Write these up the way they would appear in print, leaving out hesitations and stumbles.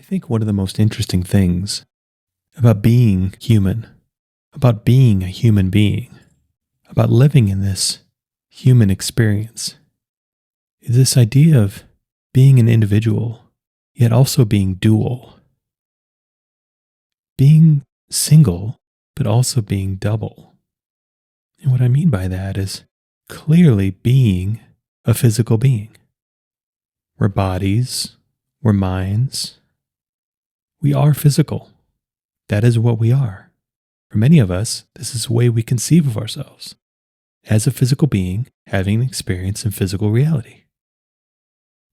think one of the most interesting things about being human, about being a human being, about living in this human experience, is this idea of being an individual, yet also being dual. Being single, but also being double. And what I mean by that is clearly being a physical being. We're bodies, we're minds, we are physical. That is what we are. For many of us, this is the way we conceive of ourselves, as a physical being having an experience in physical reality.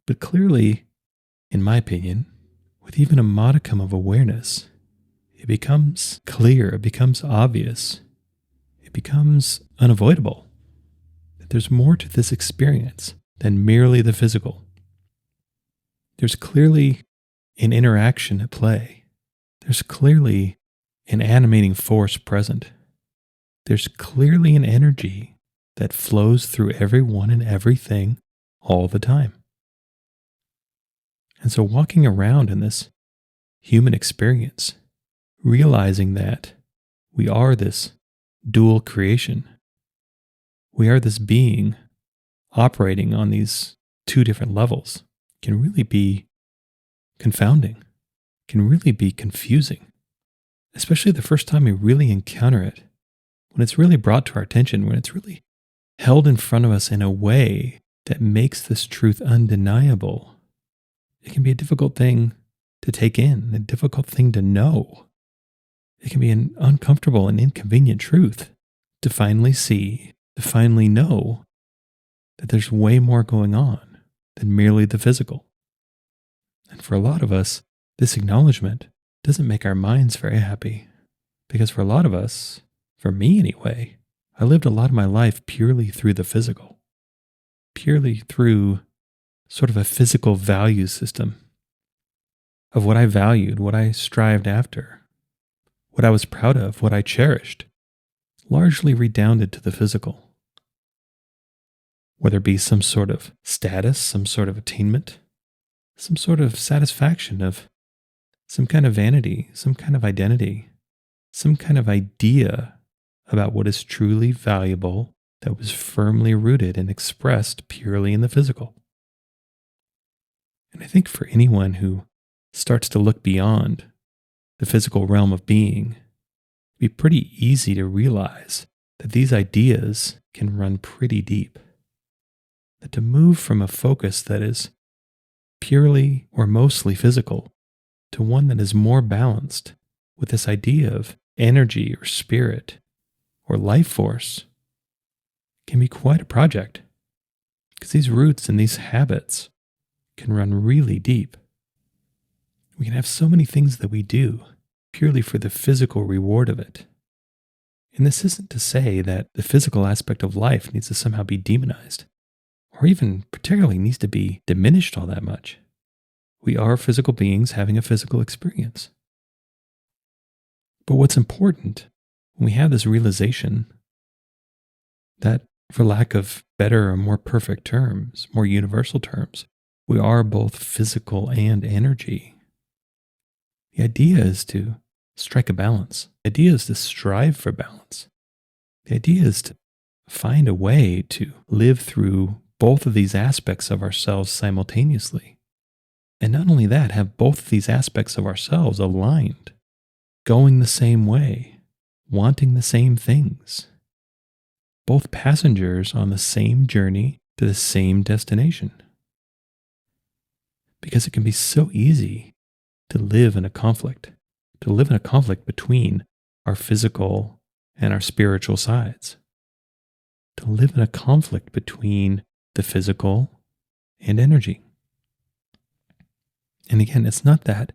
But clearly, in my opinion, with even a modicum of awareness, it becomes clear, it becomes obvious, it becomes unavoidable that there's more to this experience than merely the physical. There's clearly an interaction at play. There's clearly an animating force present. There's clearly an energy that flows through everyone and everything all the time. And so walking around in this human experience, realizing that we are this dual creation, we are this being operating on these two different levels, can really be confounding, can really be confusing, especially the first time we really encounter it, when it's really brought to our attention, when it's really held in front of us in a way that makes this truth undeniable. It can be a difficult thing to take in, a difficult thing to know. It can be an uncomfortable and inconvenient truth to finally see, to finally know that there's way more going on than merely the physical. And for a lot of us, this acknowledgement doesn't make our minds very happy. Because for a lot of us, for me anyway, I lived a lot of my life purely through the physical, purely through sort of a physical value system of what I valued, what I strived after, what I was proud of, what I cherished, largely redounded to the physical. Whether it be some sort of status, some sort of attainment, some sort of satisfaction of some kind of vanity, some kind of identity, some kind of idea about what is truly valuable that was firmly rooted and expressed purely in the physical. And I think for anyone who starts to look beyond the physical realm of being, it'd be pretty easy to realize that these ideas can run pretty deep. That to move from a focus that is purely or mostly physical to one that is more balanced with this idea of energy or spirit or life force can be quite a project. Because these roots and these habits can run really deep. We can have so many things that we do purely for the physical reward of it. And this isn't to say that the physical aspect of life needs to somehow be demonized, or even particularly needs to be diminished all that much. We are physical beings having a physical experience. But what's important when we have this realization that, for lack of better or more perfect terms, more universal terms, we are both physical and energy. The idea is to strike a balance. The idea is to strive for balance. The idea is to find a way to live through both of these aspects of ourselves simultaneously. And not only that, have both of these aspects of ourselves aligned, going the same way, wanting the same things. Both passengers on the same journey to the same destination. Because it can be so easy to live in a conflict between our physical and our spiritual sides, to live in a conflict between the physical and energy. And again, it's not that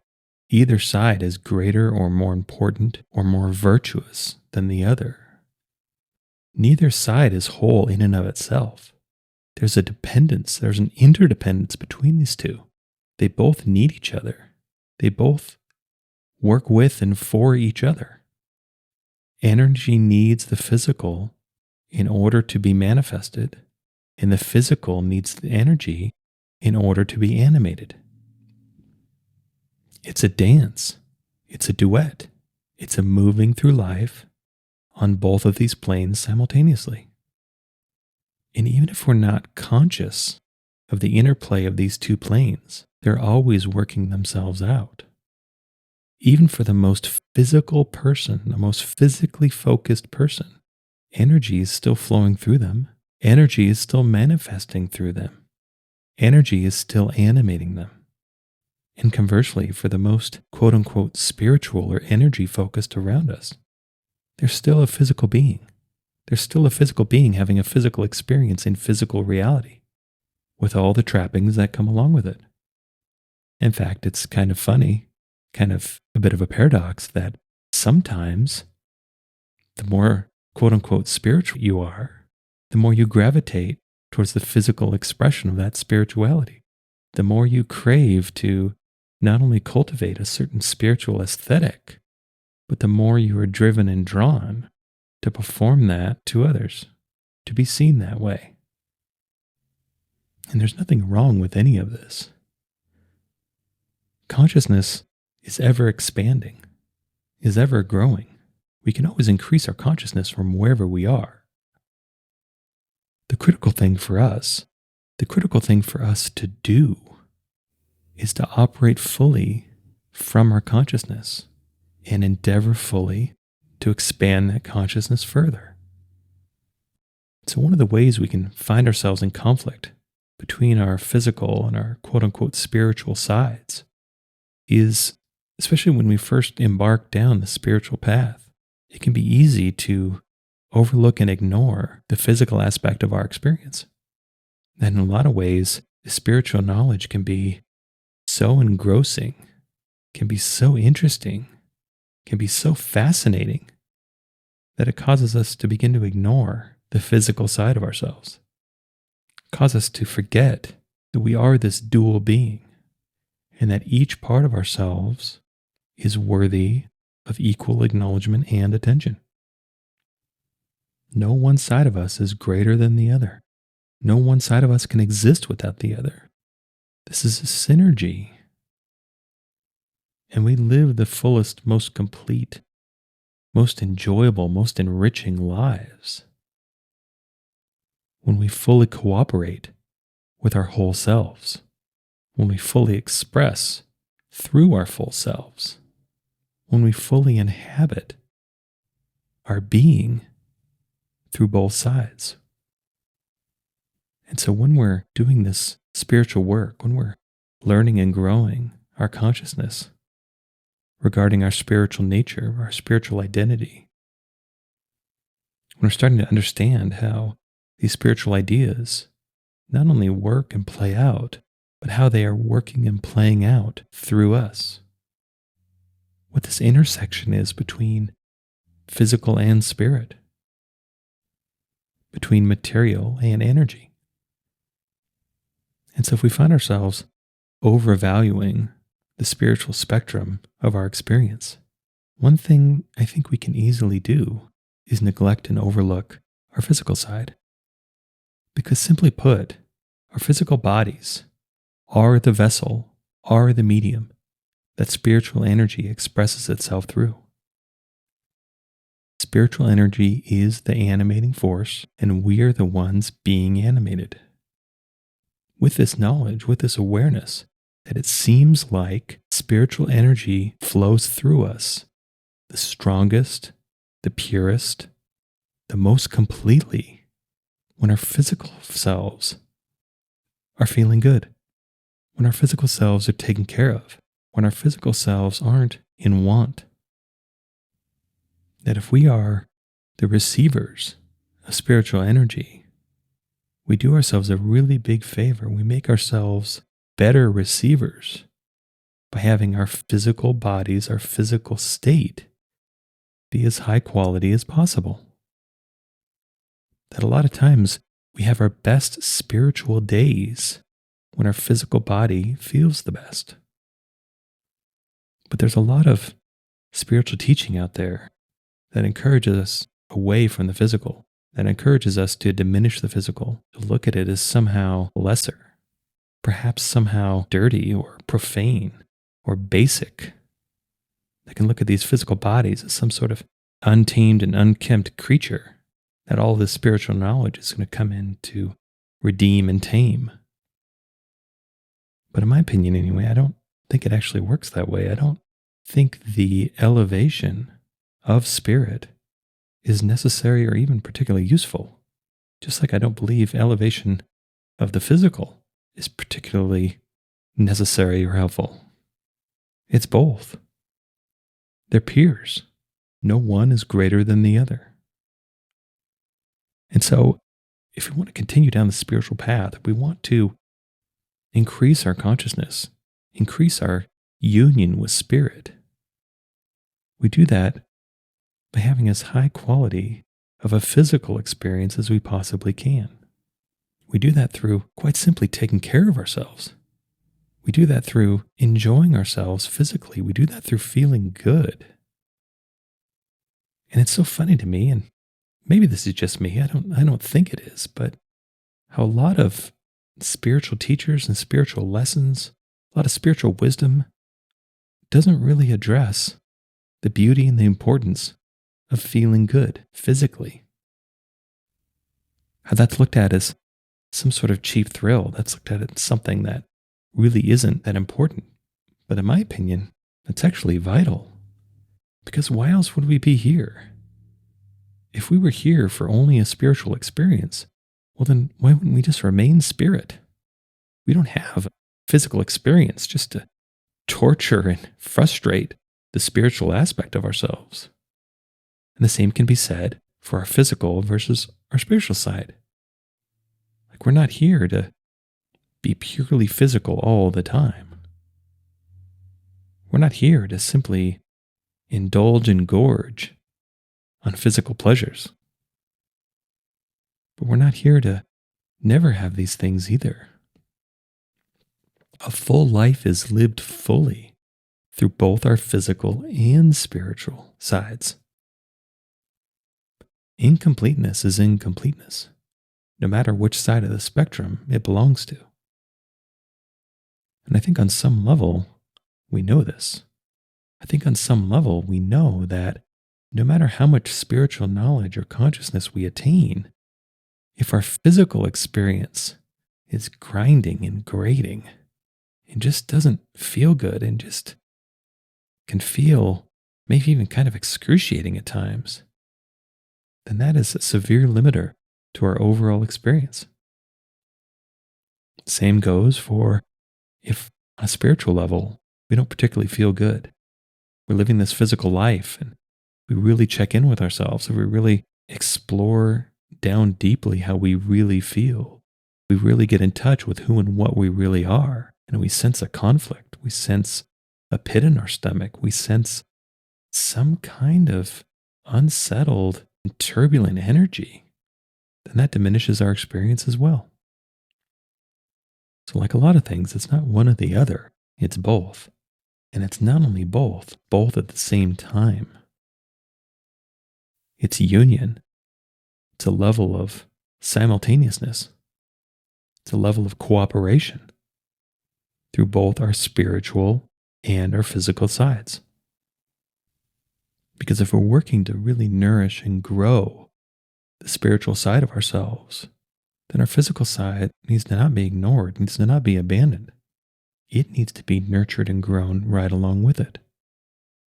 either side is greater or more important or more virtuous than the other. Neither side is whole in and of itself. There's a dependence, there's an interdependence between these two. They both need each other. They both work with and for each other. Energy needs the physical in order to be manifested, and the physical needs the energy in order to be animated. It's a dance. It's a duet. It's a moving through life on both of these planes simultaneously. And even if we're not conscious of the interplay of these two planes, they're always working themselves out. Even for the most physical person, the most physically focused person, energy is still flowing through them. Energy is still manifesting through them. Energy is still animating them. And conversely, for the most quote unquote spiritual or energy focused around us, they're still a physical being. They're still a physical being having a physical experience in physical reality with all the trappings that come along with it. In fact, it's kind of funny, kind of a bit of a paradox that sometimes the more quote unquote spiritual you are, the more you gravitate towards the physical expression of that spirituality. The more you crave to not only cultivate a certain spiritual aesthetic, but the more you are driven and drawn to perform that to others, to be seen that way. And there's nothing wrong with any of this. Consciousness is ever expanding, is ever growing. We can always increase our consciousness from wherever we are. The critical thing for us to do is to operate fully from our consciousness and endeavor fully to expand that consciousness further. So one of the ways we can find ourselves in conflict between our physical and our quote unquote spiritual sides is, especially when we first embark down the spiritual path, it can be easy to overlook and ignore the physical aspect of our experience. And in a lot of ways, the spiritual knowledge can be so engrossing, can be so interesting, can be so fascinating that it causes us to begin to ignore the physical side of ourselves. It causes us to forget that we are this dual being and that each part of ourselves is worthy of equal acknowledgement and attention. No one side of us is greater than the other. No one side of us can exist without the other. This is a synergy. And we live the fullest, most complete, most enjoyable, most enriching lives when we fully cooperate with our whole selves, when we fully express through our full selves, when we fully inhabit our being through both sides. And so when we're doing this spiritual work, when we're learning and growing our consciousness regarding our spiritual nature, our spiritual identity, when we're starting to understand how these spiritual ideas not only work and play out, but how they are working and playing out through us. What this intersection is between physical and spirit, between material and energy. And so if we find ourselves overvaluing the spiritual spectrum of our experience, one thing I think we can easily do is neglect and overlook our physical side. Because simply put, our physical bodies are the vessel, are the medium that spiritual energy expresses itself through. Spiritual energy is the animating force, and we are the ones being animated. With this knowledge, with this awareness, that it seems like spiritual energy flows through us the strongest, the purest, the most completely when our physical selves are feeling good, when our physical selves are taken care of, when our physical selves aren't in want. That if we are the receivers of spiritual energy, we do ourselves a really big favor. We make ourselves better receivers by having our physical bodies, our physical state, be as high quality as possible. That a lot of times we have our best spiritual days when our physical body feels the best. But there's a lot of spiritual teaching out there that encourages us away from the physical, that encourages us to diminish the physical, to look at it as somehow lesser, perhaps somehow dirty or profane or basic, that can look at these physical bodies as some sort of untamed and unkempt creature that all this spiritual knowledge is going to come in to redeem and tame. But in my opinion, anyway, I don't think it actually works that way. I don't think the elevation of spirit is necessary or even particularly useful. Just like I don't believe elevation of the physical is particularly necessary or helpful. It's both. They're peers. No one is greater than the other. And so, if we want to continue down the spiritual path, if we want to increase our consciousness, increase our union with spirit, we do that by having as high quality of a physical experience as we possibly can. We do that through, quite simply, taking care of ourselves. We do that through enjoying ourselves physically. We do that through feeling good. And it's so funny to me, and maybe this is just me, I don't think it is, but how a lot of spiritual teachers and spiritual lessons, a lot of spiritual wisdom doesn't really address the beauty and the importance of feeling good physically. How that's looked at as some sort of cheap thrill. That's looked at as something that really isn't that important. But in my opinion, it's actually vital. Because why else would we be here? If we were here for only a spiritual experience, well then why wouldn't we just remain spirit? We don't have a physical experience just to torture and frustrate the spiritual aspect of ourselves. And the same can be said for our physical versus our spiritual side. Like, we're not here to be purely physical all the time. We're not here to simply indulge and gorge on physical pleasures. But we're not here to never have these things either. A full life is lived fully through both our physical and spiritual sides. Incompleteness is incompleteness, no matter which side of the spectrum it belongs to. And I think on some level, we know this. I think on some level, we know that no matter how much spiritual knowledge or consciousness we attain, if our physical experience is grinding and grating and just doesn't feel good and just can feel maybe even kind of excruciating at times, then that is a severe limiter to our overall experience. Same goes for if on a spiritual level, we don't particularly feel good. We're living this physical life and we really check in with ourselves, and we really explore down deeply how we really feel. We really get in touch with who and what we really are. And we sense a conflict. We sense a pit in our stomach. We sense some kind of unsettled and turbulent energy. Then that diminishes our experience as well. So like a lot of things, it's not one or the other. It's both. And it's not only both at the same time. It's union. It's a level of simultaneousness. It's a level of cooperation through both our spiritual and our physical sides. Because if we're working to really nourish and grow the spiritual side of ourselves, then our physical side needs to not be ignored, needs to not be abandoned. It needs to be nurtured and grown right along with it,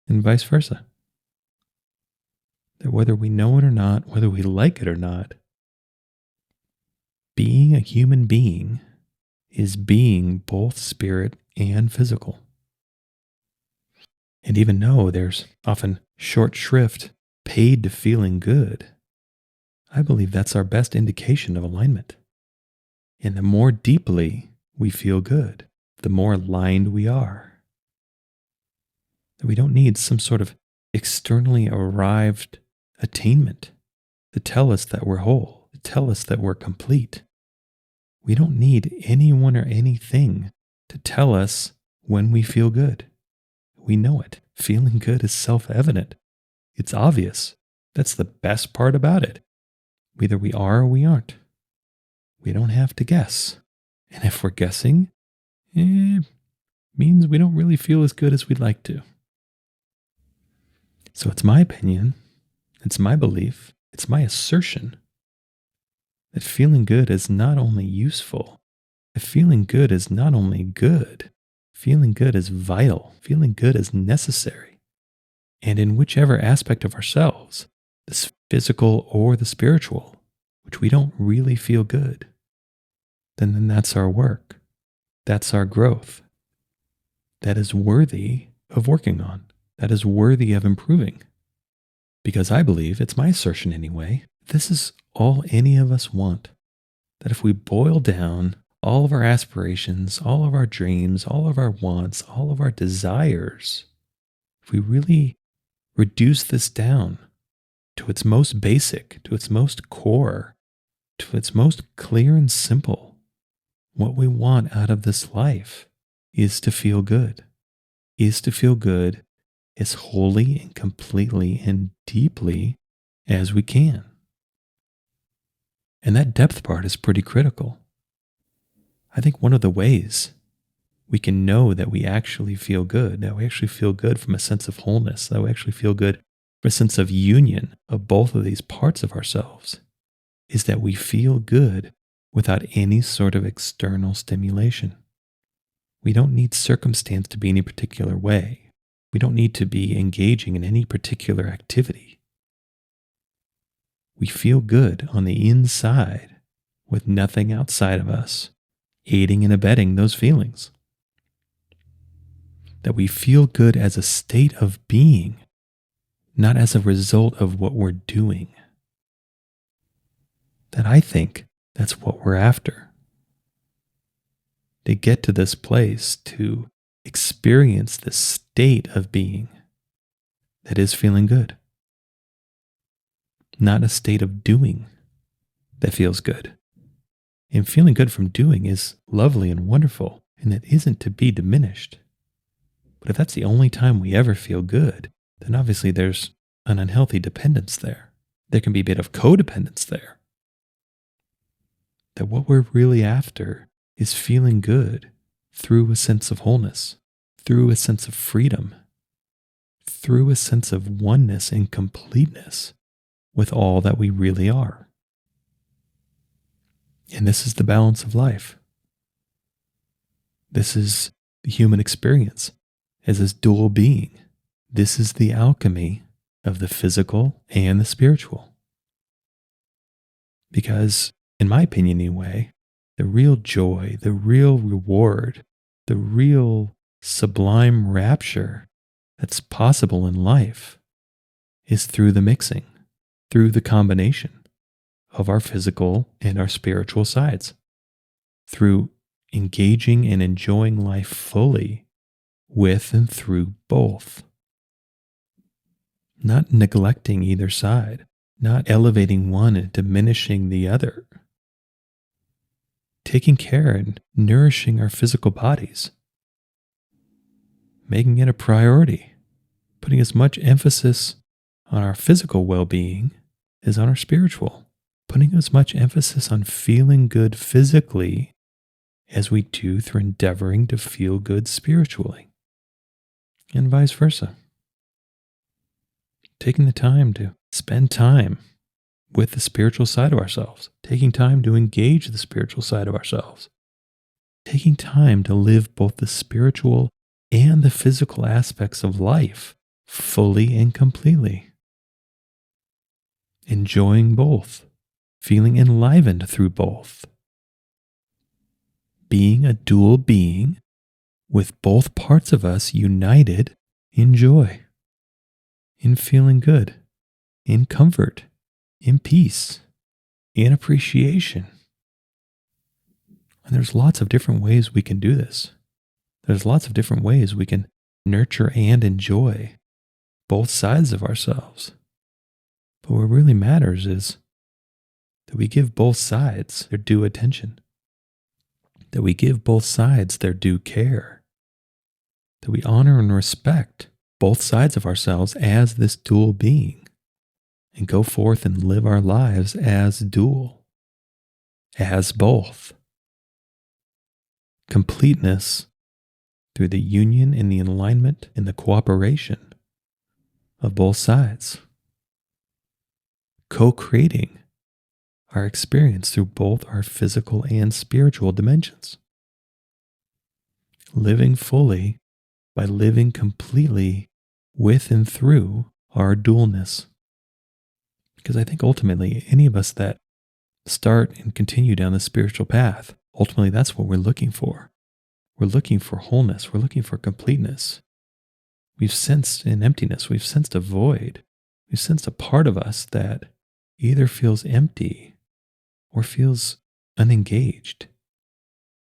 and vice versa. That whether we know it or not, whether we like it or not, being a human being is being both spirit and physical. And even though there's often short shrift paid to feeling good, I believe that's our best indication of alignment. And the more deeply we feel good, the more aligned we are. That we don't need some sort of externally arrived attainment to tell us that we're whole, to tell us that we're complete. We don't need anyone or anything to tell us when we feel good. We know it. Feeling good is self-evident. It's obvious. That's the best part about it. Either we are or we aren't. We don't have to guess. And if we're guessing, means we don't really feel as good as we'd like to. So it's my opinion, it's my belief, it's my assertion that feeling good is not only useful, that feeling good is not only good, feeling good is vital, feeling good is necessary. And in whichever aspect of ourselves, the physical or the spiritual, which we don't really feel good, then that's our work. That's our growth. That is worthy of working on. That is worthy of improving. Because I believe, it's my assertion anyway, this is all any of us want. That if we boil down all of our aspirations, all of our dreams, all of our wants, all of our desires, if we really reduce this down to its most basic, to its most core, to its most clear and simple, what we want out of this life is to feel good, is to feel good as wholly and completely and deeply as we can. And that depth part is pretty critical. I think one of the ways we can know that we actually feel good, that we actually feel good from a sense of wholeness, that we actually feel good from a sense of union of both of these parts of ourselves, is that we feel good without any sort of external stimulation. We don't need circumstance to be any particular way. We don't need to be engaging in any particular activity. We feel good on the inside with nothing outside of us aiding and abetting those feelings. That we feel good as a state of being, not as a result of what we're doing. That I think that's what we're after. To get to this place, to experience the state of being that is feeling good. Not a state of doing that feels good. And feeling good from doing is lovely and wonderful, and it isn't to be diminished. But if that's the only time we ever feel good, then obviously there's an unhealthy dependence there. There can be a bit of codependence there. That what we're really after is feeling good through a sense of wholeness, through a sense of freedom, through a sense of oneness and completeness with all that we really are. And this is the balance of life. This is the human experience as this dual being. This is the alchemy of the physical and the spiritual. Because, in my opinion anyway, the real joy, the real reward, the real sublime rapture that's possible in life is through the mixing, through the combination of our physical and our spiritual sides, through engaging and enjoying life fully with and through both. Not neglecting either side, not elevating one and diminishing the other. Taking care and nourishing our physical bodies. Making it a priority. Putting as much emphasis on our physical well-being as on our spiritual. Putting as much emphasis on feeling good physically as we do through endeavoring to feel good spiritually. And vice versa. Taking the time to spend time with the spiritual side of ourselves. Taking time to engage the spiritual side of ourselves. Taking time to live both the spiritual and the physical aspects of life fully and completely. Enjoying both. Feeling enlivened through both. Being a dual being with both parts of us united in joy, in feeling good, in comfort, in peace, in appreciation. And there's lots of different ways we can do this. There's lots of different ways we can nurture and enjoy both sides of ourselves. But what really matters is that we give both sides their due attention, that we give both sides their due care, that we honor and respect both sides of ourselves as this dual being, and go forth and live our lives as dual, as both. Completeness through the union and the alignment and the cooperation of both sides, co-creating our experience through both our physical and spiritual dimensions. Living fully by living completely with and through our dualness. Because I think ultimately, any of us that start and continue down the spiritual path, ultimately that's what we're looking for. We're looking for wholeness. We're looking for completeness. We've sensed an emptiness. We've sensed a void. We've sensed a part of us that either feels empty or feels unengaged.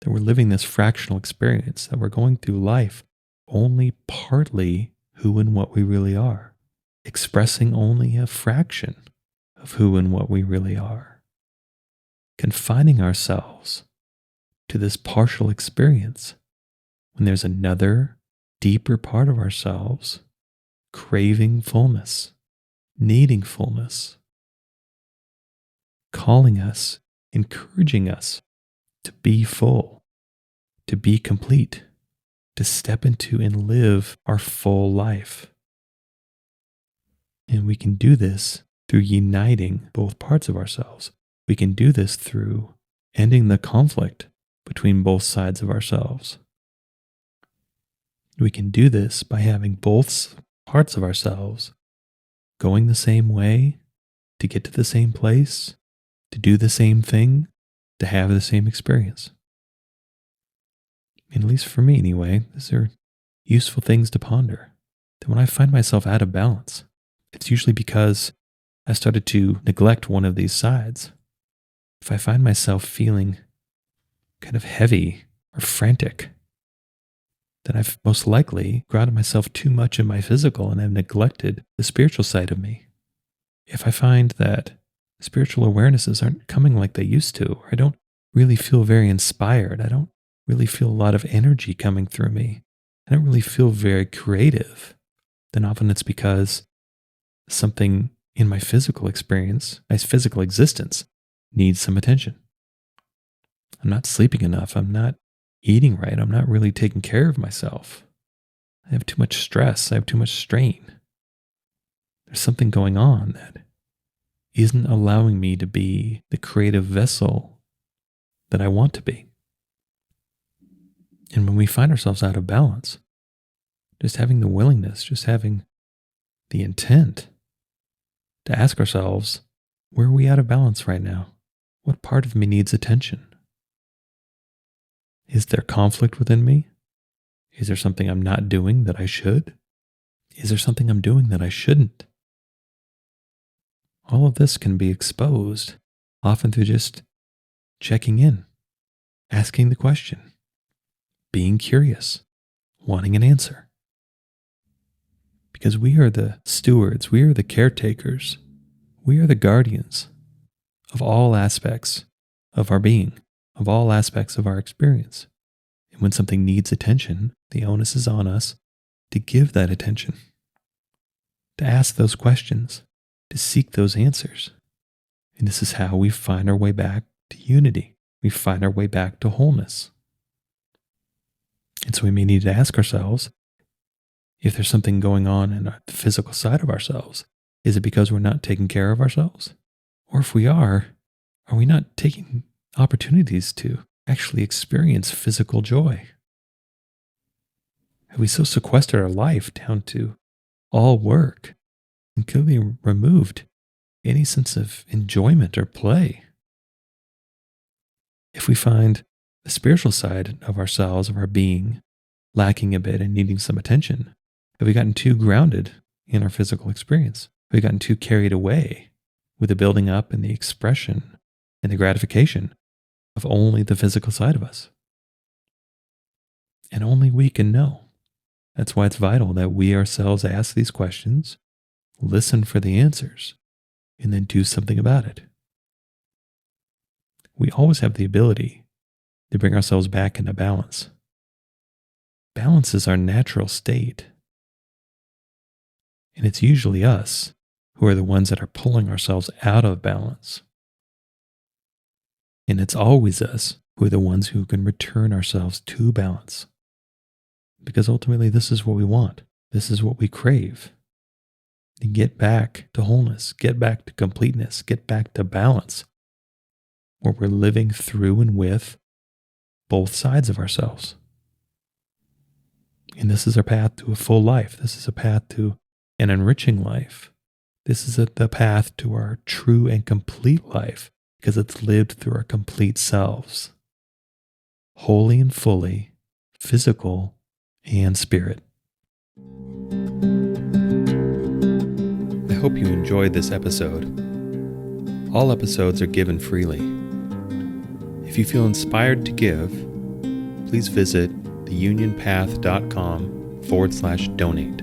That we're living this fractional experience, that we're going through life only partly who and what we really are, expressing only a fraction of who and what we really are, confining ourselves to this partial experience when there's another deeper part of ourselves craving fullness, needing fullness, calling us, encouraging us to be full, to be complete, to step into and live our full life. And we can do this through uniting both parts of ourselves. We can do this through ending the conflict between both sides of ourselves. We can do this by having both parts of ourselves going the same way, to get to the same place, to do the same thing, to have the same experience. And at least for me anyway, these are useful things to ponder. That when I find myself out of balance, it's usually because I started to neglect one of these sides. If I find myself feeling kind of heavy or frantic, then I've most likely grounded myself too much in my physical and I've neglected the spiritual side of me. If I find that spiritual awarenesses aren't coming like they used to, or I don't really feel very inspired, I don't really feel a lot of energy coming through me, I don't really feel very creative, then often it's because something in my physical experience, my physical existence, needs some attention. I'm not sleeping enough. I'm not eating right. I'm not really taking care of myself. I have too much stress. I have too much strain. There's something going on that isn't allowing me to be the creative vessel that I want to be. And when we find ourselves out of balance, just having the willingness, just having the intent to ask ourselves, where are we out of balance right now? What part of me needs attention? Is there conflict within me? Is there something I'm not doing that I should? Is there something I'm doing that I shouldn't? All of this can be exposed, often through just checking in, asking the question, being curious, wanting an answer. Because we are the stewards, we are the caretakers, we are the guardians of all aspects of our being, of all aspects of our experience. And when something needs attention, the onus is on us to give that attention, to ask those questions, to seek those answers. And this is how we find our way back to unity. We find our way back to wholeness. And so we may need to ask ourselves, if there's something going on in the physical side of ourselves, is it because we're not taking care of ourselves? Or if we are we not taking opportunities to actually experience physical joy? Have we so sequestered our life down to all work and clearly removed any sense of enjoyment or play? If we find the spiritual side of ourselves, of our being, lacking a bit and needing some attention, have we gotten too grounded in our physical experience? Have we gotten too carried away with the building up and the expression and the gratification of only the physical side of us? And only we can know. That's why it's vital that we ourselves ask these questions, listen for the answers, and then do something about it. We always have the ability to bring ourselves back into balance. Balance is our natural state. And it's usually us who are the ones that are pulling ourselves out of balance. And it's always us who are the ones who can return ourselves to balance. Because ultimately, this is what we want. This is what we crave. To get back to wholeness, get back to completeness, get back to balance, where we're living through and with both sides of ourselves. And this is our path to a full life. This is a path to an enriching life. This is the path to our true and complete life, because it's lived through our complete selves, wholly and fully, physical and spirit. I hope you enjoyed this episode. All episodes are given freely. If you feel inspired to give, please visit theunionpath.com/donate.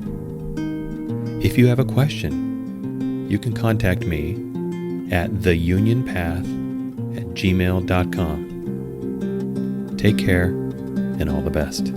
If you have a question, you can contact me at theunionpath@gmail.com. Take care and all the best.